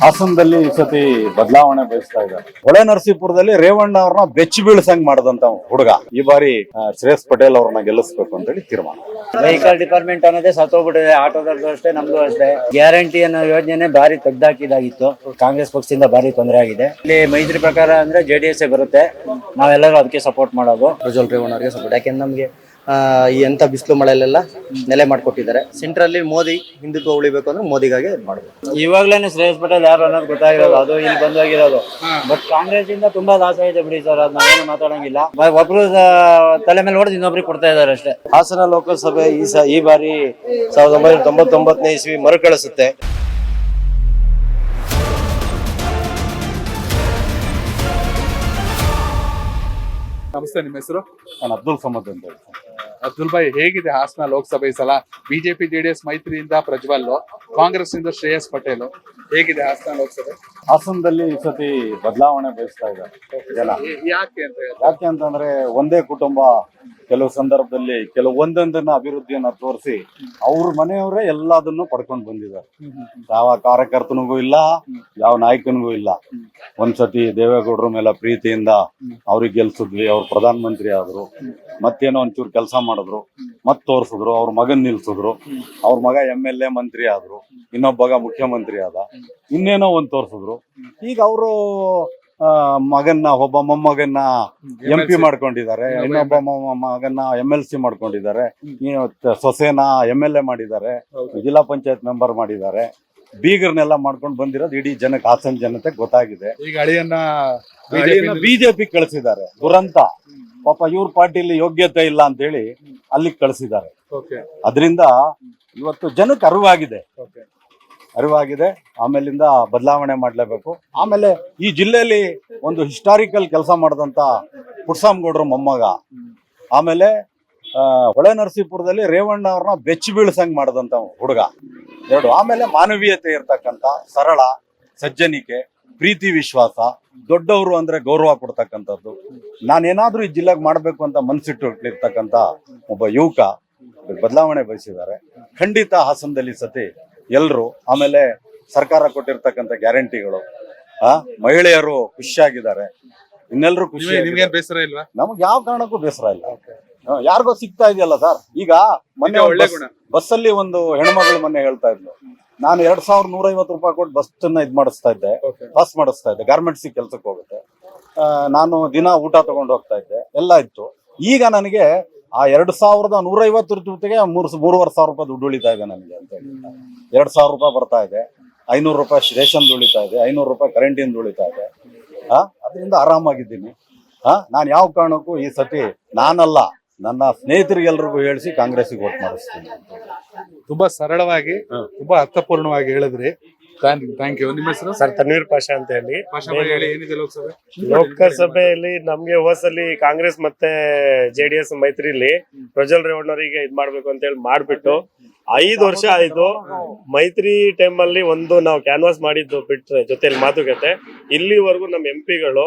ಹಾಸನದಲ್ಲಿ ಈ ಸತಿ ಬದಲಾವಣೆ ಬಯಸ್ತಾ ಇದ್ದಾರೆ. ಹೊಳೆ ನರಸೀಪುರದಲ್ಲಿ ರೇವಣ್ಣ ಅವ್ರನ್ನ ಬೆಚ್ಚಿ ಬೀಳ್ಸಂಗ್ ಮಾಡದಂತ ಹುಡುಗ ಈ ಬಾರಿ ಶ್ರೇಯಸ್ ಪಟೇಲ್ ಅವ್ರನ್ನ ಗೆಲ್ಲಿಸ್ಬೇಕು ಅಂತ ಹೇಳಿ ತೀರ್ಮಾನ. ವೆಹಿಕಲ್ ಡಿಪಾರ್ಟ್ಮೆಂಟ್ ಅನ್ನೋದೇ ಸತ್ತೋಗ್ಬಿಟ್ಟಿದೆ. ಆಟೋದವ್ರದ್ದು ಅಷ್ಟೇ, ನಮ್ದು ಅಷ್ಟೇ. ಗ್ಯಾರಂಟಿ ಅನ್ನೋ ಯೋಜನೆ ಬಾರಿ ತೆಗ್ದಾಕಿದಾಗಿತ್ತು. ಕಾಂಗ್ರೆಸ್ ಪಕ್ಷದಿಂದ ಬಾರಿ ತೊಂದರೆ ಆಗಿದೆ. ಇಲ್ಲಿ ಮೈತ್ರಿ ಪ್ರಕಾರ ಅಂದ್ರೆ JDS ಬರುತ್ತೆ. ನಾವೆಲ್ಲರೂ ಅದಕ್ಕೆ ಸಪೋರ್ಟ್ ಮಾಡೋದು. ಪ್ರಜ್ವಲ್ ರೇವಣ್ಣ ಅವರಿಗೆ ಸಪೋರ್ಟ್. ಯಾಕೆಂದ್ರೆ ನಮ್ಗೆ ಈ ಎಂತ ಬಿಸಿಲು ಮಳೆಯಲ್ಲೆಲ್ಲ ನೆಲೆ ಮಾಡ್ಕೊಟ್ಟಿದ್ದಾರೆ. ಸೆಂಟ್ರಲ್ಲಿ ಮೋದಿ ಹಿಂದುತ್ವ ಉಳಿಬೇಕು ಅಂದ್ರೆ ಮೋದಿಗಾಗಿ ಮಾಡಬೇಕು. ಇವಾಗ್ಲೇನೆ ಶ್ರೇಯಸ್ ಪಟೇಲ್ ಯಾರು ಅನ್ನೋದು ಗೊತ್ತಾಗಿರೋದು, ಅದು ಇಲ್ಲಿ ಬಂದೋಗಿರೋದು. ಬಟ್ ಕಾಂಗ್ರೆಸ್ ಇಂದ ತುಂಬಾ ಲಾಸ್ ಆಗಿದೆ ಬಿಡಿ ಸರ್, ಅದ್ ನಾವೇನು ಮಾತಾಡಂಗಿಲ್ಲ. ಒಬ್ರು ತಲೆ ಮೇಲೆ ಹೊಡೆದು ಇನ್ನೊಬ್ರಿಗೆ ಕೊಡ್ತಾ ಇದಾರೆ ಅಷ್ಟೇ. ಹಾಸನ ಲೋಕಸಭೆ ಈ ಬಾರಿ 1999ನೇ ಇಸ್ವಿ ಮರುಕಳಿಸುತ್ತೆ. ನಮಸ್ತೆ, ನಿಮ್ಮ ಹೆಸರು? ನಾನು ಅಬ್ದುಲ್ ಸಮದ್ ಅಂತ ಹೇಳಿ. ಅಬ್ದುಲ್ ಭಾಯ್, ಹೇಗಿದೆ ಹಾಸನ ಲೋಕಸಭೆ ಈ ಸಲ? ಬಿಜೆಪಿ JDS ಮೈತ್ರಿಯಿಂದ ಪ್ರಜ್ವಲ್, ಕಾಂಗ್ರೆಸ್ ಇಂದ ಶ್ರೇಯಸ್ ಪಟೇಲ್. ಹೇಗಿದೆ ಹಾಸನ ಲೋಕಸಭೆ? ಹಾಸನದಲ್ಲಿ ಈ ಸತಿ ಬದಲಾವಣೆ ಬಯಸ್ತಾ ಇದ್ದಾರೆ ಜನ. ಯಾಕೆ ಅಂತಂದ್ರೆ ಒಂದೇ ಕುಟುಂಬ ಕೆಲವು ಸಂದರ್ಭದಲ್ಲಿ ಒಂದೊಂದನ್ನ ಅಭಿವೃದ್ಧಿಯನ್ನ ತೋರಿಸಿ ಅವ್ರ ಮನೆಯವರೇ ಎಲ್ಲದನ್ನು ಪಡ್ಕೊಂಡು ಬಂದಿದ್ದಾರೆ. ಯಾವ ಕಾರ್ಯಕರ್ತನಿಗೂ ಇಲ್ಲ, ಯಾವ ನಾಯಕನಿಗೂ ಇಲ್ಲ. ಒಂದ್ಸತಿ ದೇವೇಗೌಡರ ಮೇಲೆ ಪ್ರೀತಿಯಿಂದ ಅವ್ರಿಗೆ ಗೆಲ್ಸಿದ್ವಿ, ಅವ್ರು ಪ್ರಧಾನ ಮಂತ್ರಿ ಆದ್ರು. ಮತ್ತೇನೋ ಒಂಚೂರು ಕೆಲಸ ಮಾಡಿದ್ರು, ಮತ್ ತೋರ್ಸಿದ್ರು. ಅವ್ರ ಮಗನ್ ನಿಲ್ಸಿದ್ರು, ಅವ್ರ ಮಗ MLA ಮಂತ್ರಿ ಆದ್ರು, ಇನ್ನೊಬ್ಬಗ ಮುಖ್ಯಮಂತ್ರಿ ಆದ. ಇನ್ನೇನೋ ಒಂದ್ ತೋರ್ಸಿದ್ರು. ಈಗ ಅವರು ಮಗನ್ನ, ಒಬ್ಬ ಮೊಮ್ಮಗನ್ನ MP ಮಾಡ್ಕೊಂಡಿದ್ದಾರೆ, ಇನ್ನೊಬ್ಬ ಮಗನ್ನ MLC ಮಾಡ್ಕೊಂಡಿದ್ದಾರೆ, ಸೊಸೆನ MLA ಮಾಡಿದ್ದಾರೆ, ಜಿಲ್ಲಾ ಪಂಚಾಯತ್ ಮೆಂಬರ್ ಮಾಡಿದ್ದಾರೆ. ಬೀಗರ್ನೆಲ್ಲ ಮಾಡ್ಕೊಂಡು ಬಂದಿರೋದು ಇಡೀ ಜನಕ್ಕೆ, ಹಾಸನ ಜನತೆ ಗೊತ್ತಾಗಿದೆ. ಈಗ ಅಳಿಯನ್ನ ಬಿಜೆಪಿ ಕಳಿಸಿದ್ದಾರೆ. ದುರಂತ ಪಾಪ, ಇವ್ರ ಪಾರ್ಟಿಲಿ ಯೋಗ್ಯತೆ ಇಲ್ಲ ಅಂತ ಹೇಳಿ ಅಲ್ಲಿಗೆ ಕಳಿಸಿದ್ದಾರೆ. ಅದರಿಂದ ಇವತ್ತು ಜನಕ್ಕೆ ಅರಿವಾಗಿದೆ. ಆಮೇಲಿಂದ ಬದಲಾವಣೆ ಮಾಡ್ಲೇಬೇಕು. ಆಮೇಲೆ ಈ ಜಿಲ್ಲೆಯಲ್ಲಿ ಒಂದು ಹಿಸ್ಟಾರಿಕಲ್ ಕೆಲಸ ಮಾಡಿದಂತ ಪುಟ್ಸಾಮ್ಗೌಡ್ರ ಮೊಮ್ಮಗ, ಆಮೇಲೆ ಹೊಳೆ ನರಸೀಪುರದಲ್ಲಿ ರೇವಣ್ಣ ಅವ್ರನ್ನ ಬೆಚ್ಚಿ ಬೀಳ್ಸಂಗ್ ಮಾಡದಂತ ಹುಡುಗ, ಎರಡು. ಆಮೇಲೆ ಮಾನವೀಯತೆ ಇರ್ತಕ್ಕಂಥ, ಸರಳ, ಸಜ್ಜನಿಕೆ, ಪ್ರೀತಿ, ವಿಶ್ವಾಸ, ದೊಡ್ಡವರು ಅಂದ್ರೆ ಗೌರವ ಕೊಡ್ತಕ್ಕಂಥದ್ದು. ನಾನೇನಾದ್ರೂ ಈ ಜಿಲ್ಲೆಗೆ ಮಾಡ್ಬೇಕು ಅಂತ ಮನ್ಸಿಟ್ಟಿರ್ತಕ್ಕಂಥ ಒಬ್ಬ ಯುವಕ ಬದಲಾವಣೆ ಬಯಸಿದ್ದಾರೆ. ಖಂಡಿತ ಹಾಸನದಲ್ಲಿ ಸತಿ ಎಲ್ರು, ಆಮೇಲೆ ಸರ್ಕಾರ ಕೊಟ್ಟಿರ್ತಕ್ಕಂಥ ಗ್ಯಾರಂಟಿಗಳು, ಮಹಿಳೆಯರು ಖುಷಿಯಾಗಿದ್ದಾರೆ. ಇನ್ನೆಲ್ಲರೂ ಖುಷಿ. ಬೇಸರ ಇಲ್ವಾ? ನಮ್ಗೆ ಯಾವ ಕಾರಣಕ್ಕೂ ಬೇಸರ ಇಲ್ಲ. ಯಾರಿಗೋ ಸಿಗ್ತಾ ಇದೆಯಲ್ಲ ಸರ್. ಈಗ ಮೊನ್ನೆ ಬಸ್ಸಲ್ಲಿ ಒಂದು ಹೆಣ್ಮಗಳು ಮೊನ್ನೆ ಹೇಳ್ತಾ ಇದ್ಲು, ನಾನು 2150 ರೂಪಾಯಿ ಕೊಟ್ಟು ಬಸ್ಸನ್ನ ಮಾಡಿಸ್ತಾ ಇದ್ದೆ, ಪಾಸ್ ಮಾಡಿಸ್ತಾ ಇದ್ದೆ, ಗಾರ್ಮೆಂಟ್ಸ್ ಕೆಲ್ಸಕ್ಕೆ ಹೋಗುತ್ತೆ, ನಾನು ದಿನ ಊಟ ತಗೊಂಡು ಹೋಗ್ತಾ ಇದ್ದೆ, ಎಲ್ಲ ಇತ್ತು. ಈಗ ನನಗೆ ಆ 2150 ಜೊತೆಗೆ 3,500 ರೂಪಾಯಿ ದುಡ್ಡು ಉಳಿತಾ ಇದೆ ನನಗೆ ಅಂತ ಹೇಳಿ. 2,000 ರೂಪಾಯಿ ಬರ್ತಾ ಇದೆ, 500 ರೂಪಾಯಿ ರೇಷನ್ ಉಳಿತಾ ಇದೆ, 500 ರೂಪಾಯಿ ಕರೆಂಟಿಂದ ಉಳಿತಾ ಇದೆ. ಅದರಿಂದ ಆರಾಮಾಗಿದ್ದೀನಿ. ನಾನು ಯಾವ ಕಾರಣಕ್ಕೂ ಈ ಸತಿ ನಾನಲ್ಲ, ನನ್ನ ಸ್ನೇಹಿತರಿಗೆಲ್ರಿಗೂ ಹೇಳಿಸಿ ಕಾಂಗ್ರೆಸ್ಗೆ ವೋಟ್ ಮಾಡಿಸ್ತೀನಿ. ತುಂಬಾ ಸರಳವಾಗಿ, ತುಂಬಾ ಅರ್ಥಪೂರ್ಣವಾಗಿ ಹೇಳಿದ್ರಿ. Thank you. ನಿಮ್ಮ ಹೆಸರು? ಸರ್ ತನ್ವೀರ್ ಪಾಷಾ ಅಂತ ಹೇಳಿ. ಏನಿದೆ ಲೋಕಸಭೆ? ಲೋಕಸಭೆಯಲ್ಲಿ ನಮ್ಗೆ ಹೋಸಲಿ ಕಾಂಗ್ರೆಸ್ ಮತ್ತೆ JDS ಮೈತ್ರಿಲಿ ಪ್ರಜ್ವಲ್ ರೇವಣ್ಣವರಿಗೆ ಇದ್ ಮಾಡ್ಬೇಕು ಅಂತ ಹೇಳಿ ಮಾಡ್ಬಿಟ್ಟು 5 ವರ್ಷ ಆಯ್ತು. ಮೈತ್ರಿ ಟೈಮ್ ಅಲ್ಲಿ ಒಂದು ನಾವು ಕ್ಯಾನ್ವಾಸ್ ಮಾಡಿದ್ದು ಬಿಟ್ರೆ ಜೊತೆಲಿ ಮಾತುಕತೆ, ಇಲ್ಲಿವರೆಗೂ ನಮ್ಮ MP ಗಳು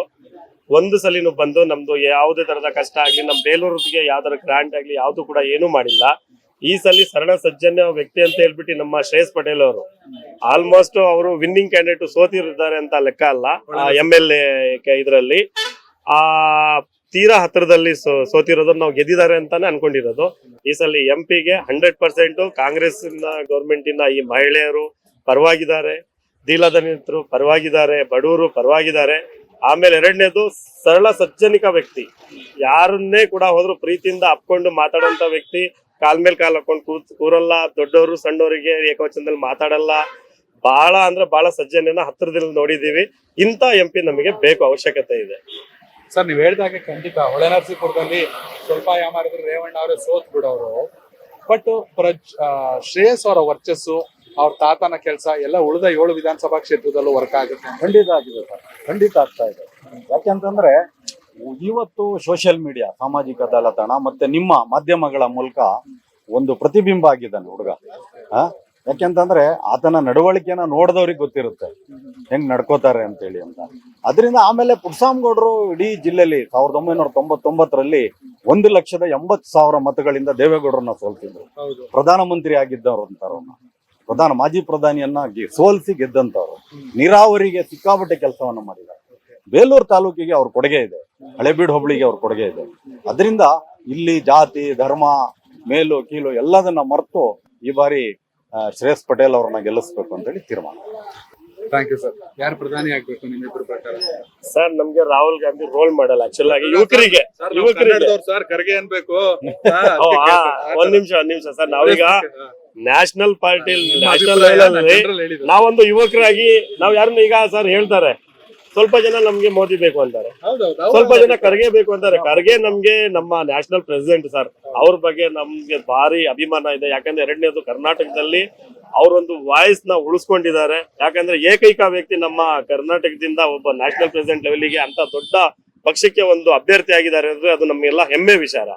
ಒಂದು ಸಲಿನೂ ಬಂದು ನಮ್ದು ಯಾವುದೇ ತರದ ಕಷ್ಟ ಆಗ್ಲಿ, ನಮ್ ಬೇಲೂರಿಗೆ ಯಾವ್ದಾರ ಗ್ರಾಂಟ್ ಆಗ್ಲಿ ಯಾವ್ದು ಕೂಡ ಏನೂ ಮಾಡಿಲ್ಲ. ಈ ಸಲ ಸರಳ ಸಜ್ಜನ್ಯ ವ್ಯಕ್ತಿ ಅಂತ ಹೇಳ್ಬಿಟ್ಟು ನಮ್ಮ ಶ್ರೇಯಸ್ ಪಟೇಲ್ ಅವರು ಆಲ್ಮೋಸ್ಟ್ ಅವರು ವಿನ್ನಿಂಗ್ ಕ್ಯಾಂಡಿಡೇಟ್ ಸೋತಿರ್ತಾರೆ ಅಂತ ಲೆಕ್ಕ ಅಲ್ಲ. MLA ಇದರಲ್ಲಿ ತೀರಾ ಹತ್ತಿರದಲ್ಲಿ ಸೋತಿರೋದನ್ನ ನಾವು ಗೆದ್ದಿದ್ದಾರೆ ಅಂತಾನೆ ಅನ್ಕೊಂಡಿರೋದು. ಈ ಸಲ MP ಗೆ 100% ಕಾಂಗ್ರೆಸ್ ಗೌರ್ಮೆಂಟ್ ಇಂದ ಈ ಮಹಿಳೆಯರು ಪರವಾಗಿದ್ದಾರೆ, ದೀಲದನಿತರು ಪರವಾಗಿದ್ದಾರೆ, ಬಡವರು ಪರವಾಗಿದ್ದಾರೆ. ಆಮೇಲೆ ಎರಡನೇದು ಸರಳ ಸಜ್ಜನಿಕ ವ್ಯಕ್ತಿ, ಯಾರನ್ನೇ ಕೂಡ ಹೋದ್ರು ಪ್ರೀತಿಯಿಂದ ಅಪ್ಕೊಂಡು ಮಾತಾಡೋಂತ ವ್ಯಕ್ತಿ. ಕಾಲ್ ಮೇಲೆ ಕಾಲ್ ಹಾಕೊಂಡು ಕೂರಲ್ಲ, ದೊಡ್ಡವರು ಸಣ್ಣವರಿಗೆ ಏಕವಚನದಲ್ಲಿ ಮಾತಾಡಲ್ಲ. ಬಹಳ ಅಂದ್ರೆ ಬಹಳ ಸಜ್ಜನೆಯನ್ನ ಹತ್ತಿರದಲ್ಲಿ ನೋಡಿದೀವಿ. ಇಂಥ MP ನಮಗೆ ಬೇಕು, ಅವಶ್ಯಕತೆ ಇದೆ. ಸರ್, ನೀವ್ ಹೇಳ್ದಾಗೆ ಖಂಡಿತ ಹೊಳೆ ನರಸೀಪುರದಲ್ಲಿ ಸ್ವಲ್ಪ ಯಾಮಾರಿದ್ರು ರೇವಣ್ಣ ಅವರೇ ಸೋತ್ ಬಿಡೋರು. ಬಟ್ ಶ್ರೇಯಸ್ ಅವರ ವರ್ಚಸ್ಸು, ಅವ್ರ ತಾತನ ಕೆಲಸ ಎಲ್ಲ ಉಳಿದ 7 ವಿಧಾನಸಭಾ ಕ್ಷೇತ್ರದಲ್ಲೂ ವರ್ಕ್ ಆಗುತ್ತೆ. ಖಂಡಿತ ಆಗಿದೆ ಸರ್, ಖಂಡಿತ ಆಗ್ತಾ ಇದೆ. ಯಾಕೆಂತಂದ್ರೆ ಇವತ್ತು ಸೋಷಿಯಲ್ ಮೀಡಿಯಾ, ಸಾಮಾಜಿಕ ಜಾಲತಾಣ ಮತ್ತೆ ನಿಮ್ಮ ಮಾಧ್ಯಮಗಳ ಮೂಲಕ ಒಂದು ಪ್ರತಿಬಿಂಬ ಆಗಿದ್ದಾನೆ ಹುಡುಗ. ಯಾಕೆಂತಂದ್ರೆ ಆತನ ನಡವಳಿಕೆನ ನೋಡಿದವ್ರಿಗೆ ಗೊತ್ತಿರುತ್ತೆ ಹೆಂಗ್ ನಡ್ಕೋತಾರೆ ಅಂತೇಳಿ ಅಂತ. ಅದರಿಂದ ಆಮೇಲೆ ಪುಟ್ಸಾಮ್ಗೌಡರು ಇಡೀ ಜಿಲ್ಲೆಯಲ್ಲಿ 1999ರಲ್ಲಿ 1,80,000 ಮತಗಳಿಂದ ದೇವೇಗೌಡರನ್ನ ಸೋಲ್ತಿದ್ರು. ಪ್ರಧಾನಮಂತ್ರಿ ಆಗಿದ್ದವ್ರು ಅಂತಾರವ್ರನ್ನ. ಮಾಜಿ ಪ್ರಧಾನಿಯನ್ನ ಸೋಲಿಸಿ ಗೆದ್ದಂತವ್ರು. ನೀರಾವರಿಗೆ ಸಿಕ್ಕಾಪಟ್ಟೆ ಕೆಲಸವನ್ನ ಮಾಡಿದ್ದಾರೆ. ಬೇಲೂರು ತಾಲೂಕಿಗೆ ಅವ್ರ ಕೊಡುಗೆ ಇದೆ, ಹಳೆಬೀಡು ಹೋಬಳಿಗೆ ಅವ್ರ ಕೊಡುಗೆ ಇದೆ. ಅದರಿಂದ ಇಲ್ಲಿ ಜಾತಿ ಧರ್ಮ ಮೇಲು ಕೀಲು ಎಲ್ಲದನ್ನ ಮರೆತು ಈ ಬಾರಿ ಶ್ರೇಯಸ್ ಪಟೇಲ್ ಅವ್ರನ್ನ ಗೆಲ್ಲಿಸ್ಬೇಕು ಅಂತೇಳಿ ತೀರ್ಮಾನ. Thank you sir. ಯಾರು ಪ್ರಧಾನಿ ಆಗ್ಬೇಕು ನಿಮ್ಮಿಬ್ಬರ ಪ್ರಕಾರ? ಸರ್ ನಮ್ಗೆ ರಾಹುಲ್ ಗಾಂಧಿ ರೋಲ್ ಮಾಡಲ್ಲ ಆಕ್ಚುಲ್ ಆಗಿ ಯುವಕರಿಗೆ. ಸರ್ ಖರ್ಗೆ ಅನ್ಬೇಕು. ಒಂದ್ ನಿಮಿಷ ಸರ್, ನಾವೀಗ ನ್ಯಾಷನಲ್ ಪಾರ್ಟಿ ನ್ಯಾಷನಲ್ ಲೆವೆಲ್ ನಾವೊಂದು ಯುವಕರಾಗಿ ನಾವ್ ಯಾರನ್ನ ಈಗ ಸರ್ ಹೇಳ್ತಾರೆ ಸ್ವಲ್ಪ ಜನ ನಮ್ಗೆ ಮೋದಿ ಬೇಕು ಅಂತಾರೆ, ಸ್ವಲ್ಪ ಜನ ಖರ್ಗೆ ಬೇಕು ಅಂತಾರೆ. ಖರ್ಗೆ ನಮ್ಗೆ ನಮ್ಮ ನ್ಯಾಷನಲ್ ಪ್ರೆಸಿಡೆಂಟ್ ಸರ್, ಅವ್ರ ಬಗ್ಗೆ ನಮ್ಗೆ ಭಾರಿ ಅಭಿಮಾನ ಇದೆ. ಯಾಕಂದ್ರೆ ಎರಡನೇದು ಕರ್ನಾಟಕದಲ್ಲಿ ಅವರೊಂದು ವಾಯ್ಸ್ ನ ಉಳಿಸ್ಕೊಂಡಿದ್ದಾರೆ. ಯಾಕಂದ್ರೆ ಏಕೈಕ ವ್ಯಕ್ತಿ ನಮ್ಮ ಕರ್ನಾಟಕದಿಂದ ಒಬ್ಬ ನ್ಯಾಷನಲ್ ಪ್ರೆಸಿಡೆಂಟ್ ಲೆವೆಲ್ಗೆ ಅಂತ ದೊಡ್ಡ ಪಕ್ಷಕ್ಕೆ ಒಂದು ಅಭ್ಯರ್ಥಿ ಆಗಿದ್ದಾರೆ ಅಂದ್ರೆ ಅದು ನಮ್ಗೆಲ್ಲ ಹೆಮ್ಮೆ ವಿಚಾರ.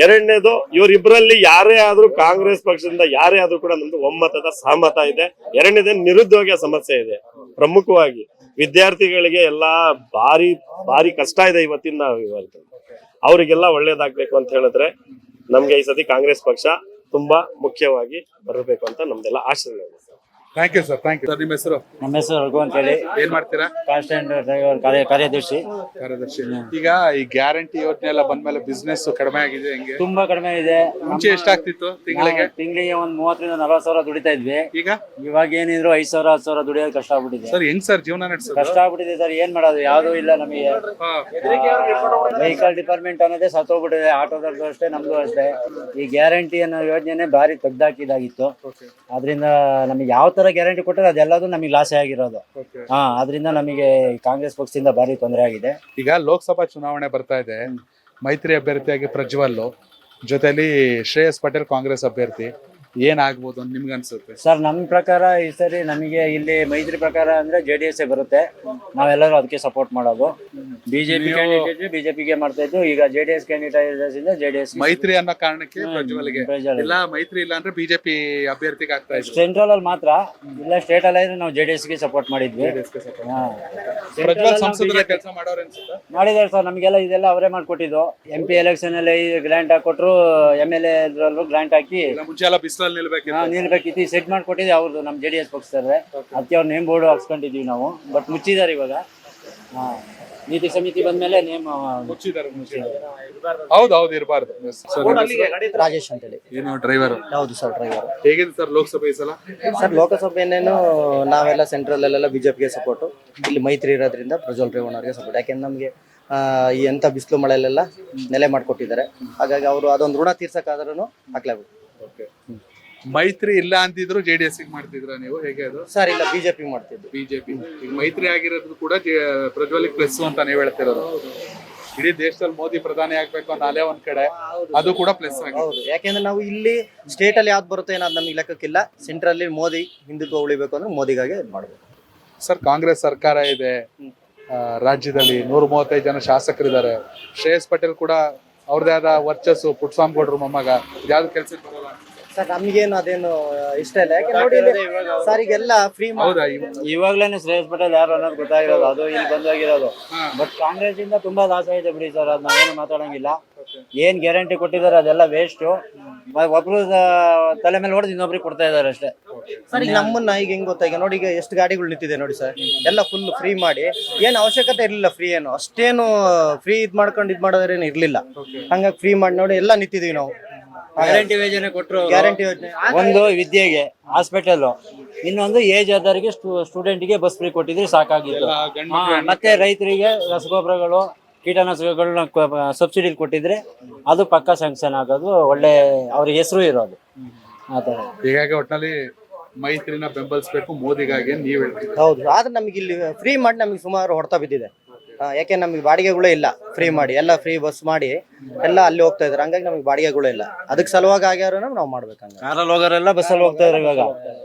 ಎರಡನೇದು ಇವರಿಬ್ಬರಲ್ಲಿ ಯಾರೇ ಆದ್ರೂ ಕಾಂಗ್ರೆಸ್ ಪಕ್ಷದಿಂದ ಯಾರೇ ಆದ್ರೂ ಕೂಡ ನಮ್ದು ಒಮ್ಮತದ ಸಹಮತ ಇದೆ. ಎರಡನೇದೇ ನಿರುದ್ಯೋಗ ಸಮಸ್ಯೆ ಇದೆ. ಪ್ರಮುಖವಾಗಿ ವಿದ್ಯಾರ್ಥಿಗಳಿಗೆ ಎಲ್ಲಾ ಭಾರಿ ಕಷ್ಟ ಇದೆ ಇವತ್ತಿನ ಅವರಿಗೆಲ್ಲ ಒಳ್ಳೇದಾಗ್ಬೇಕು ಅಂತ ಹೇಳಿದ್ರೆ ನಮ್ಗೆ ಈ ಸತಿ ಕಾಂಗ್ರೆಸ್ ಪಕ್ಷ ತುಂಬಾ ಮುಖ್ಯವಾಗಿ ಬರಬೇಕು ಅಂತ ನಮ್ದೆಲ್ಲ ಆಶೆ ಇದೆ. Thank you sir. Thank you sir. ನಿಮ್ಮ ಹೆಸರು? ನಮ್ಮ ಹೆಸರು ರಘು ಅಂತ ಹೇಳಿ, ಏನ್ ಮಾಡ್ತೀರಾ? ಕಾರ್ ಸ್ಟ್ಯಾಂಡ್ ಡ್ರೈವರ್ ಕಾರ್ಯದರ್ಶಿ. ಈಗ ಈ ಗ್ಯಾರಂಟಿ ಯೋಜನೆ ಎಲ್ಲ ಬಂದ್ಮೇಲೆ ಬಿಸ್ನೆಸ್ ಕಡಿಮೆ ಆಗಿದೆ, ಹೆಂಗೆ? ತುಂಬಾ ಕಡಿಮೆ ಇದೆ. ಮುಂಚೆ ಎಷ್ಟಾಗ್ತಿತ್ತು ತಿಂಗಳಿಗೆ? ತಿಂಗಳಿಗೆ ಒಂದ್ 30 ರಿಂದ 40 ಸಾವಿರ ದುಡಿತಾ ಇದ್ವಿ. ಇವಾಗ ಏನಿದ್ರು 5,000 10,000 ದುಡಿಯೋದು ಕಷ್ಟ ಆಗ್ಬಿಟ್ಟಿದೆ ಸರ್. ಹೆಂಗ್ ಸರ್ ಜೀವನ ನಡೆಸೋದು? ಕಷ್ಟ ಆಗ್ಬಿಟ್ಟಿದೆ ಸರ್. ಏನ್ ಮಾಡೋದು, ಯಾವ್ದು ಇಲ್ಲ ನಮಗೆ. ವೆಹಿಕಲ್ ಡಿಪಾರ್ಟ್ಮೆಂಟ್ ಅನ್ನೋದೇ ಸತ್ತೋಗ್ಬಿಟ್ಟಿದೆ. ಆಟೋದವ್ರದ್ದು ಅಷ್ಟೇ, ನಮ್ದು ಅಷ್ಟೇ. ಈ ಗ್ಯಾರಂಟಿ ಅನ್ನೋ ಯೋಜನೆ ಭಾರಿ ತೆಗ್ದಾಕಿದಾಗಿತ್ತು. ಅದರಿಂದ ನಮಗೆ ಯಾವ ತರ ಗ್ಯಾರಂಟಿ ಕೊಟ್ಟರೆ ಅದೆಲ್ಲದು ನಮಗೆ ಲಾಸೇ ಆಗಿರೋದು. ಅದರಿಂದ ನಮಗೆ ಕಾಂಗ್ರೆಸ್ ಪಕ್ಷದಿಂದ ಭಾರಿ ತೊಂದರೆ ಆಗಿದೆ. ಈಗ ಲೋಕಸಭಾ ಚುನಾವಣೆ ಬರ್ತಾ ಇದೆ. ಮೈತ್ರಿ ಅಭ್ಯರ್ಥಿಯಾಗಿ ಪ್ರಜ್ವಲ್, ಜೊತೆಲಿ ಶ್ರೇಯಸ್ ಪಟೇಲ್ ಕಾಂಗ್ರೆಸ್ ಅಭ್ಯರ್ಥಿ. ಏನಾಗ್ಬೋದು ಅಂತ ನಿಮ್ಗೆ ಅನ್ಸುತ್ತೆ ಸರ್? ನಮ್ಮ ಪ್ರಕಾರ ಈ ಸರಿ ನಮಗೆ ಇಲ್ಲಿ ಮೈತ್ರಿ ಪ್ರಕಾರ ಅಂದ್ರೆ JDS ಬರುತ್ತೆ. ನಾವೆಲ್ಲರೂ ಅದಕ್ಕೆ ಸಪೋರ್ಟ್ ಮಾಡೋದು. ಬಿಜೆಪಿ ಕ್ಯಾಂಡಿಡೇಟ್ ಬಿಜೆಪಿಗೆ ಮಾಡ್ತಾ ಇದ್ದು, ಈಗ JDS ಕ್ಯಾಂಡಿಡೇಟ್ ಇಂದ JDS ಮೈತ್ರಿ ಅನ್ನೋ ಕಾರಣಕ್ಕೆ ಪ್ರಜ್ವಲ್ಗೆ ಇಲ್ಲ, ಮೈತ್ರಿ ಇಲ್ಲ ಅಂದ್ರೆ ಬಿಜೆಪಿ ಅಭ್ಯರ್ಥಿಗೆ ಆಗ್ತಾ ಇದೆ. ಸೆಂಟ್ರಲ್ ಅಲ್ಲಿ ಮಾತ್ರ ಇಲ್ಲ, ಸ್ಟೇಟ್ ಅಲ್ಲಿ ನಾವು JDS ಗೆ ಸಪೋರ್ಟ್ ಮಾಡಿದ್ವಿ. ಪ್ರಜ್ವಲ್ ಸಂಸದರ ಕೆಲಸ ಮಾಡೋರು ಅನ್ಸುತ್ತೆ. ಮಾಡಿದಾರೆ ಸರ್. ನಮಗೆಲ್ಲ ಇದೆಲ್ಲ ಅವರೇ ಮಾಡ್ಕೊಟ್ಟಿದ್ದು. MP ಎಲೆಕ್ಷನ್ ಅಲ್ಲಿ ಗ್ರಾಂಟ್ ಹಾಕೊಟ್ರು, MLA ಗ್ರಾಂಟ್ ಹಾಕಿ ಮುಂಚೆ ಎಲ್ಲ ನಿಲ್ಬೇಕಿತ್ತು. ಸೆಟ್ ಮಾಡ್ಕೊಟ್ಟಿದ್ದೆ ಅವ್ರದ್ದು, ನಮ್ಮ JDS ಪಕ್ಷದವ್ರೆ. ಅದಕ್ಕೆ ಅವ್ರ ನೇಮ್ ಬೋರ್ಡ್ ಹಾಕ್ಸ್ಕೊಂಡಿದೀವಿ ನಾವು. ಬಟ್ ಮುಚ್ಚಿದ್ದಾರೆ ಇವಾಗ. ನೀತಿ ಸಮಿತಿ ಬಂದ್ಮೇಲೆ ನೇಮ್ ಮುಚ್ಚಿದ್ದಾರೆ. ಹೌದು ಇರಬಾರ್ದು. ರಾಜೇಶ್ ಅಂತ ಹೇಳಿ. ಏನು ಡ್ರೈವರ್? ಹೌದು ಸರ್, ಡ್ರೈವರ್. ಹೇಗಿದೆ ಸರ್ ಲೋಕಸಭೆ ಈ ಸಲ? ಸರ್ ಲೋಕಸಭೆನೇನು ನಾವೆಲ್ಲ ಸೆಂಟ್ರಲ್ ಅಲ್ಲೆಲ್ಲ ಬಿಜೆಪಿಗೆ ಸಪೋರ್ಟು. ಇಲ್ಲಿ ಮೈತ್ರಿ ಇರೋದ್ರಿಂದ ಪ್ರಜ್ವಲ್ ರೇವಣ್ಣವ್ರಿಗೆ ಸಪೋರ್ಟ್. ಯಾಕೆಂದ್ರೆ ನಮಗೆ ಈ ಎಂಥ ಬಿಸಿಲು ಮಳೆಯಲ್ಲೆಲ್ಲ ನೆಲೆ ಮಾಡಿಕೊಟ್ಟಿದ್ದಾರೆ. ಹಾಗಾಗಿ ಅವರು ಅದೊಂದು ಋಣ ತೀರ್ಸಕ್ಕಾದ್ರೂ ಹಾಕ್ಲೇಬೇಕು. ಮೈತ್ರಿ ಇಲ್ಲ ಅಂತಿದ್ರು JDS ಮಾಡ್ತಿದ್ರ ನೀವು? ಹೇಗೆ ಅದು ಸರ್? ಇಲ್ಲ, ಬಿಜೆಪಿ ಮಾಡ್ತಿದ್ದು. ಬಿಜೆಪಿ ಈಗ ಮೈತ್ರಿ ಆಗಿರೋದು ಕೂಡ ಪ್ರಜ್ವಲ್ ಪ್ಲಸ್ ಅಂತ ನೀವು ಹೇಳ್ತಿರೋದು. ಇಡೀ ದೇಶದಲ್ಲಿ ಮೋದಿ ಪ್ರಧಾನಿ ಆಗ್ಬೇಕು ಅನ್ನೋ ಅಲೆ ಒಂದ್ ಕಡೆ, ಅದು ಕೂಡ ಪ್ಲಸ್ ಆಗಿದೆ. ಹೌದು, ಯಾಕೆಂದ್ರೆ ನಾವು ಇಲ್ಲಿ ಸ್ಟೇಟ್ ಅಲ್ಲಿ ಯಾವ್ದು ಬರುತ್ತೆ ಏನೋ ನಮ್ಗೆ ಲೆಕ್ಕಕ್ಕಿಲ್ಲ. ಸೆಂಟ್ರಲ್ಲಿ ಮೋದಿ ಹಿಂದುತ್ವ ಉಳಿಬೇಕು ಅಂದ್ರೆ ಮೋದಿಗಾಗಿ ಮಾಡ್ಬೇಕು. ಸರ್, ಕಾಂಗ್ರೆಸ್ ಸರ್ಕಾರ ಇದೆ ರಾಜ್ಯದಲ್ಲಿ. 135 ಜನ ಶಾಸಕರಿದ್ದಾರೆ. ಶ್ರೇಯಸ್ ಪಟೇಲ್ ಕೂಡ ಅವ್ರದೇ ಆದ ವರ್ಚಸ್ಸು. ಪುಟ್ಸ್ವಾಮಿಗೌಡ್ರು ಮೊಮ್ಮಗ. ಯಾವ್ದು ಕೆಲಸಕ್ಕೆ ಬರಲ್ಲ ಸರ್. ನಮ್ಗೇನು ಅದೇನು ಇಷ್ಟ ಇಲ್ಲ. ಯಾಕೆ ನೋಡಿ ಸರ್, ಈಗೆಲ್ಲ ಫ್ರೀ. ಇವಾಗ್ಲೇನೆ ಶ್ರೇಯಸ್ ಪಟೇಲ್ ಯಾರು ಅನ್ನೋದು ಗೊತ್ತಾಗಿರೋದು, ಅದು ಇಲ್ಲಿ ಬಂದೋಗಿರೋದು. ಬಟ್ ಕಾಂಗ್ರೆಸ್ ಇಂದ ತುಂಬಾ ಲಾಸ್ ಆಗಿದೆ ಬಿಡಿ ಸರ್. ಅದ್ ನಾವೇನು ಮಾತಾಡಂಗಿಲ್ಲ. ಏನ್ ಗ್ಯಾರಂಟಿ ಕೊಟ್ಟಿದ್ದಾರೆ ಅದೆಲ್ಲ ವೇಸ್ಟ್. ಒಬ್ರು ತಲೆ ಮೇಲೆ ಹೊಡೆದು ಇನ್ನೊಬ್ರಿಗೆ ಕೊಡ್ತಾ ಇದಾರೆ ಅಷ್ಟೇ. ಸರ್, ಈಗ ನಮ್ಮನ್ನ ಈಗ ಹೆಂಗ್ ಗೊತ್ತಾ, ಈಗ ನೋಡಿ ಈಗ ಎಷ್ಟು ಗಾಡಿಗಳು ನಿಂತಿದೆ ನೋಡಿ ಸರ್. ಎಲ್ಲ ಫುಲ್ ಫ್ರೀ ಮಾಡಿ ಏನ್ ಅವಶ್ಯಕತೆ ಇರ್ಲಿಲ್ಲ. ಫ್ರೀ ಏನು ಅಷ್ಟೇನು ಫ್ರೀ ಇದ್ ಮಾಡ್ಕೊಂಡು ಇದ್ ಮಾಡೋದೇನು ಇರ್ಲಿಲ್ಲ. ಹಂಗಾಗಿ ಫ್ರೀ ಮಾಡಿ ನೋಡಿ ಎಲ್ಲ ನಿಂತಿದೀವಿ ನಾವು. ಗ್ಯಾರಂಟಿ ಯೋಜನೆ ಕೊಟ್ಟರು. ಗ್ಯಾರಂಟಿ ಯೋಜನೆ ಒಂದು ವಿದ್ಯೆಗೆ ಹಾಸ್ಪಿಟಲ್, ಇನ್ನೊಂದು ಏಜ್ ಆದವರಿಗೆ ಸ್ಟೂಡೆಂಟ್ಗೆ ಬಸ್ ಫ್ರೀ ಕೊಟ್ಟಿದ್ರೆ ಸಾಕಾಗಿತ್ತು. ಮತ್ತೆ ರೈತರಿಗೆ ರಸಗೊಬ್ಬರಗಳು ಕೀಟನಾಶಕಗಳನ್ನ ಸಬ್ಸಿಡಿ ಕೊಟ್ಟಿದ್ರೆ ಅದು ಪಕ್ಕ ಸ್ಯಾಂಕ್ಷನ್ ಆಗೋದು. ಒಳ್ಳೆ ಅವ್ರಿಗೆ ಹೆಸರು ಇರೋದು ಆತರ. ಹೀಗಾಗಿ ಒಟ್ಟಿನಲ್ಲಿ ಮೈತ್ರಿನ ಬೆಂಬಲಿಸಬೇಕು ಮೋದಿಗಾಗಿ ನೀವ್ ಹೇಳ್ತೀವಿ. ಹೌದು, ಆದ್ರೆ ನಮ್ಗೆ ಇಲ್ಲಿ ಫ್ರೀ ಮಾಡಿ ನಮ್ಗೆ ಸುಮಾರು ಹೊಡೆತ ಬಿದ್ದಿದೆ. ಯಾಕೆ ನಮಗೆ ಬಾಡಿಗೆಗಳೇ ಇಲ್ಲ. ಫ್ರೀ ಮಾಡಿ ಎಲ್ಲ ಫ್ರೀ ಬಸ್ ಮಾಡಿ ಎಲ್ಲ ಅಲ್ಲಿ ಹೋಗ್ತಾ ಇದಾರೆ. ಹಂಗಾಗಿ ನಮಗೆ ಬಾಡಿಗೆಗಳೇ ಇಲ್ಲ. ಅದಕ್ಕೆ ಸಲುವಾಗಿ ಆಗ್ಯಾರ ನಾವು ಮಾಡ್ಬೇಕಂಗ. ಕಾರಲ್ಲಿ ಹೋಗೋರೆಲ್ಲ ಬಸ್ಸಲ್ಲಿ ಹೋಗ್ತಾ ಇದಾರೆ ಇವಾಗ.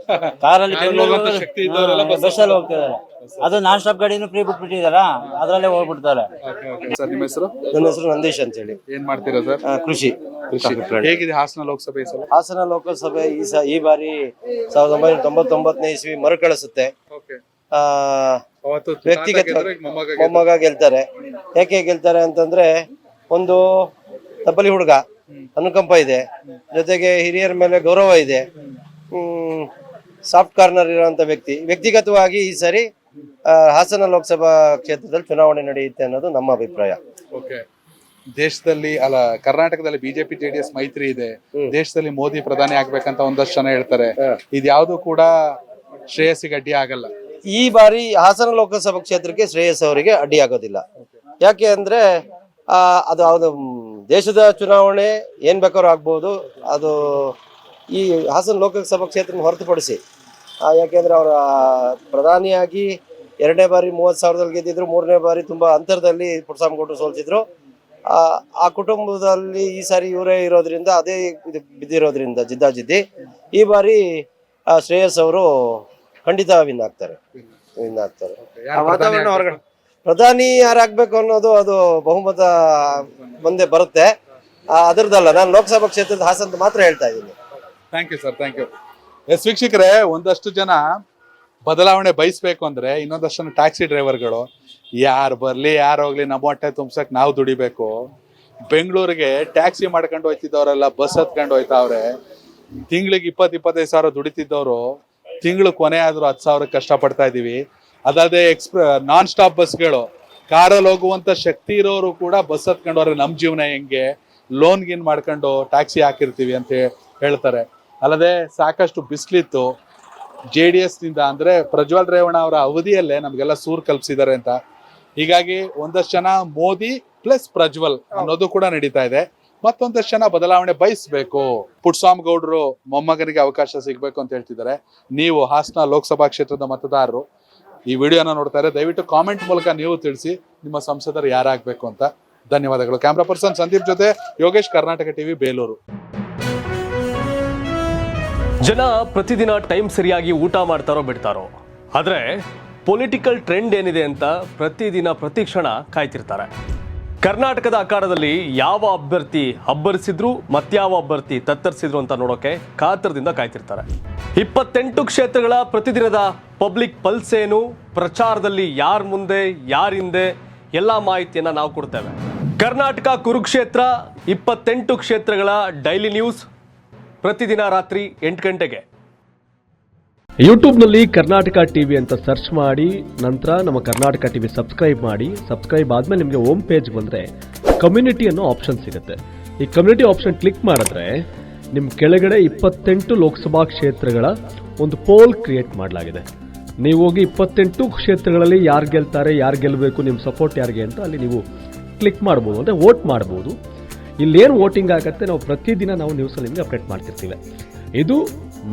ಕಾರಲ್ಲಿ ಬಸ್ಸಲ್ಲಿ ಹೋಗ್ತಾ ಇದಾರೆ. ಅದು ನಾನ್ ಸ್ಟಾಪ್ ಗಾಡಿನೂ ಫ್ರೀ ಬಿಟ್ಬಿಟ್ಟಿದಾರ, ಅದ್ರಲ್ಲೇ ಹೋಗ್ಬಿಡ್ತಾರೆ. ಸರ್, ನಿಮ್ಮ ಹೆಸರು? ನನ್ನ ಹೆಸರು ನಂದೀಶ್ ಅಂತ ಹೇಳಿ. ಏನ್ ಮಾಡ್ತೀರಾ ಸರ್? ಕೃಷಿ. ಹೇಗಿದೆ ಹಾಸನ ಲೋಕಸಭೆ ಈ ಸಲ? ಹಾಸನ ಲೋಕಸಭೆ ಈ ಬಾರಿ 1999ನೇ ಇಸ್ವಿ ಮರುಕಳಿಸುತ್ತೆ. ವ್ಯಕ್ತಿಗತ ಮೊಮ್ಮಗ ಗೆಲ್ತಾರೆ. ಯಾಕೆ ಗೆಲ್ತಾರೆ ಅಂತಂದ್ರೆ, ಒಂದು ತಬ್ಬಲಿ ಹುಡುಗ, ಅನುಕಂಪ ಇದೆ, ಜೊತೆಗೆ ಹಿರಿಯರ ಮೇಲೆ ಗೌರವ ಇದೆ. ಸಾಫ್ಟ್ ಕಾರ್ನರ್ ಇರುವಂತ ವ್ಯಕ್ತಿಗತವಾಗಿ ಈ ಸರಿ ಹಾಸನ ಲೋಕಸಭಾ ಕ್ಷೇತ್ರದಲ್ಲಿ ಚುನಾವಣೆ ನಡೆಯುತ್ತೆ ಅನ್ನೋದು ನಮ್ಮ ಅಭಿಪ್ರಾಯ. ಓಕೆ, ದೇಶದಲ್ಲಿ ಅಲ್ಲ ಕರ್ನಾಟಕದಲ್ಲಿ ಬಿಜೆಪಿ ಜೆಡಿಎಸ್ ಮೈತ್ರಿ ಇದೆ, ದೇಶದಲ್ಲಿ ಮೋದಿ ಪ್ರಧಾನಿ ಆಗ್ಬೇಕಂತ ಒಂದಷ್ಟು ಜನ ಹೇಳ್ತಾರೆ. ಇದ್ಯಾವುದು ಕೂಡ ಶ್ರೇಯಸ್ಸಿಗೆ ಅಡ್ಡಿ ಆಗಲ್ಲ. ಈ ಬಾರಿ ಹಾಸನ ಲೋಕಸಭಾ ಕ್ಷೇತ್ರಕ್ಕೆ ಶ್ರೇಯಸ್ ಅವರಿಗೆ ಅಡ್ಡಿ ಆಗೋದಿಲ್ಲ. ಯಾಕೆ ಅಂದ್ರೆ ಅದು ದೇಶದ ಚುನಾವಣೆ ಏನ್ ಬೇಕಾದ್ರೂ ಆಗ್ಬಹುದು. ಅದು ಈ ಹಾಸನ ಲೋಕಸಭಾ ಕ್ಷೇತ್ರ ಹೊರತುಪಡಿಸಿ ಯಾಕೆಂದ್ರೆ ಅವರ ಪ್ರಧಾನಿಯಾಗಿ 2ನೇ ಬಾರಿ 30,000 ಗೆದ್ದಿದ್ರು, 3ನೇ ಬಾರಿ ತುಂಬಾ ಅಂತರದಲ್ಲಿ ಪುಟ್ಟಸ್ವಾಮಿಗೌಡರು ಸೋಲ್ಸಿದ್ರು. ಆ ಕುಟುಂಬದಲ್ಲಿ ಈ ಸಾರಿ ಇವರೇ ಇರೋದ್ರಿಂದ ಅದೇ ಇದು ಬಿದ್ದಿರೋದ್ರಿಂದ ಜಿದ್ದಾಜಿದ್ದಿ ಈ ಬಾರಿ ಶ್ರೇಯಸ್ ಅವರು ಖಂಡಿತ ವಿನ್ ಆಗ್ತಾರೆ. ವಾತಾವರಣ ಹೊರಗಡೆ ಪ್ರಧಾನಿ ಯಾರಾಗ್ಬೇಕು ಅನ್ನೋದು ಅದು ಬಹುಮತ ಮುಂದೆ ಬರುತ್ತೆ. ಅದರದಲ್ಲ, ನಾನು ಲೋಕಸಭಾ ಕ್ಷೇತ್ರದ ಹಾಸನ ಮಾತ್ರ ಹೇಳ್ತಾ ಇದ್ದೀನಿ. Thank you sir, thank you. Yes ವೀಕ್ಷಕರೇ, ಒಂದಷ್ಟು ಜನ ಬದಲಾವಣೆ ಬಯಸ್ಬೇಕು ಅಂದ್ರೆ ಇನ್ನೊಂದಷ್ಟು ಜನ ಟ್ಯಾಕ್ಸಿ ಡ್ರೈವರ್ಗಳು ಯಾರು ಬರ್ಲಿ ಯಾರು ಹೋಗ್ಲಿ ನಮ್ಮ ಹೊಟ್ಟೆ ತುಂಬ್ಸಕ್ ನಾವು ದುಡಿಬೇಕು. ಬೆಂಗಳೂರಿಗೆ ಟ್ಯಾಕ್ಸಿ ಮಾಡ್ಕೊಂಡು ಹೋಯ್ತಿದ್ದವರೆಲ್ಲ ಬಸ್ ಹತ್ಕೊಂಡು ಹೋಯ್ತಾವ್ರೆ. ತಿಂಗಳಿಗೆ 20-25 ಸಾವಿರ ದುಡಿತಿದ್ದವರು ತಿಂಗಳು ಕೊನೆ ಆದ್ರೂ 10,000 ಕಷ್ಟ ಪಡ್ತಾ ಇದೀವಿ. ಅದಲ್ಲದೆ ನಾನ್ ಸ್ಟಾಪ್ ಬಸ್ಗಳು, ಕಾರಲ್ಲಿ ಹೋಗುವಂತ ಶಕ್ತಿ ಇರೋರು ಕೂಡ ಬಸ್ ಹತ್ಕೊಂಡವ್ರೆ. ನಮ್ ಜೀವನ ಹೆಂಗೆ, ಲೋನ್ ಗಿನ್ ಮಾಡ್ಕೊಂಡು ಟ್ಯಾಕ್ಸಿ ಹಾಕಿರ್ತೀವಿ ಅಂತ ಹೇಳ್ತಾರೆ. ಅಲ್ಲದೆ ಸಾಕಷ್ಟು ಬಿಸಿಲಿತ್ತು. JDS ನಿಂದ ಅಂದ್ರೆ ಪ್ರಜ್ವಲ್ ರೇವಣ್ಣ ಅವರ ಅವಧಿಯಲ್ಲೇ ನಮ್ಗೆಲ್ಲ ಸೂರು ಕಲ್ಪಿಸಿದ್ದಾರೆ ಅಂತ. ಹೀಗಾಗಿ ಒಂದಷ್ಟು ಜನ ಮೋದಿ ಪ್ಲಸ್ ಪ್ರಜ್ವಲ್ ಅನ್ನೋದು ಕೂಡ ನಡೀತಾ ಇದೆ. ಮತ್ತೊಂದಷ್ಟು ಜನ ಬದಲಾವಣೆ ಬಯಸ್ಬೇಕು. ಪುಟ್ಟಸ್ವಾಮಿಗೌಡರು ಮೊಮ್ಮಗನಿಗೆ ಅವಕಾಶ ಸಿಗ್ಬೇಕು ಅಂತ ಹೇಳ್ತಿದ್ದಾರೆ. ನೀವು ಹಾಸನ ಲೋಕಸಭಾ ಕ್ಷೇತ್ರದ ಮತದಾರರು ಈ ವಿಡಿಯೋನ ನೋಡ್ತಾ ಇದ್ದಾರೆ, ದಯವಿಟ್ಟು ಕಾಮೆಂಟ್ ಮೂಲಕ ನೀವು ತಿಳಿಸಿ ನಿಮ್ಮ ಸಂಸದರು ಯಾರಾಗಬೇಕು ಅಂತ. ಧನ್ಯವಾದಗಳು. ಕ್ಯಾಮ್ರಾ ಪರ್ಸನ್ ಸಂದೀಪ್ ಜೊತೆ ಯೋಗೇಶ್, ಕರ್ನಾಟಕ ಟಿವಿ, ಬೇಲೂರು. ಜನ ಪ್ರತಿದಿನ ಟೈಮ್ ಸರಿಯಾಗಿ ಊಟ ಮಾಡ್ತಾರೋ ಬಿಡ್ತಾರೋ, ಆದರೆ ಪೊಲಿಟಿಕಲ್ ಟ್ರೆಂಡ್ ಏನಿದೆ ಅಂತ ಪ್ರತಿದಿನ ಪ್ರತಿ ಕ್ಷಣ ಕಾಯ್ತಿರ್ತಾರೆ. ಕರ್ನಾಟಕದ ಅಖಾಡದಲ್ಲಿ ಯಾವ ಅಭ್ಯರ್ಥಿ ಅಬ್ಬರಿಸಿದ್ರು ಮತ್ಯಾವ ಅಭ್ಯರ್ಥಿ ತತ್ತರಿಸಿದ್ರು ಅಂತ ನೋಡೋಕೆ ಕಾತರದಿಂದ ಕಾಯ್ತಿರ್ತಾರೆ. 28 ಕ್ಷೇತ್ರಗಳ ಪ್ರತಿದಿನದ ಪಬ್ಲಿಕ್ ಪಲ್ಸ್ ಏನು, ಪ್ರಚಾರದಲ್ಲಿ ಯಾರ ಮುಂದೆ ಯಾರ ಹಿಂದೆ ಎಲ್ಲ ಮಾಹಿತಿಯನ್ನು ನಾವು ಕೊಡ್ತೇವೆ. ಕರ್ನಾಟಕ ಕುರುಕ್ಷೇತ್ರ 28 ಕ್ಷೇತ್ರಗಳ ಡೈಲಿ ನ್ಯೂಸ್ ಪ್ರತಿದಿನ ರಾತ್ರಿ 8 ಗಂಟೆಗೆ ಯೂಟ್ಯೂಬ್ನಲ್ಲಿ ಕರ್ನಾಟಕ ಟಿವಿ ಅಂತ ಸರ್ಚ್ ಮಾಡಿ, ನಂತರ ನಮ್ಮ ಕರ್ನಾಟಕ ಟಿವಿ ಸಬ್ಸ್ಕ್ರೈಬ್ ಮಾಡಿ. ಸಬ್ಸ್ಕ್ರೈಬ್ ಆದಮೇಲೆ ನಿಮಗೆ ಹೋಮ್ ಪೇಜ್ ಬಂದರೆ ಕಮ್ಯುನಿಟಿ ಅನ್ನೋ ಆಪ್ಷನ್ ಸಿಗುತ್ತೆ. ಈ ಕಮ್ಯುನಿಟಿ ಆಪ್ಷನ್ ಕ್ಲಿಕ್ ಮಾಡಿದ್ರೆ ನಿಮ್ಮ ಕೆಳಗಡೆ 28 ಲೋಕಸಭಾ ಕ್ಷೇತ್ರಗಳ ಒಂದು ಪೋಲ್ ಕ್ರಿಯೇಟ್ ಮಾಡಲಾಗಿದೆ. ನೀವು ಹೋಗಿ 28 ಕ್ಷೇತ್ರಗಳಲ್ಲಿ ಯಾರು ಗೆಲ್ತಾರೆ, ಯಾರು ಗೆಲ್ಲಬೇಕು, ನಿಮ್ಮ ಸಪೋರ್ಟ್ ಯಾರಿಗೆ ಅಂತ ಅಲ್ಲಿ ನೀವು ಕ್ಲಿಕ್ ಮಾಡ್ಬೋದು, ಅಂದರೆ ವೋಟ್ ಮಾಡ್ಬೋದು. ಇಲ್ಲೇನು ವೋಟಿಂಗ್ ಆಗುತ್ತೆ ನಾವು ಪ್ರತಿದಿನ ನಾವು ನ್ಯೂಸಲ್ಲಿ ನಿಮಗೆ ಅಪ್ಡೇಟ್ ಮಾಡ್ತಿರ್ತೀವಿ. ಇದು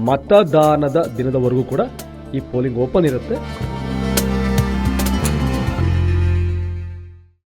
ಮತದಾನದ ದಿನದವರೆಗೂ ಕೂಡ ಈ ಪೋಲಿಂಗ್ ಓಪನ್ ಇರುತ್ತೆ.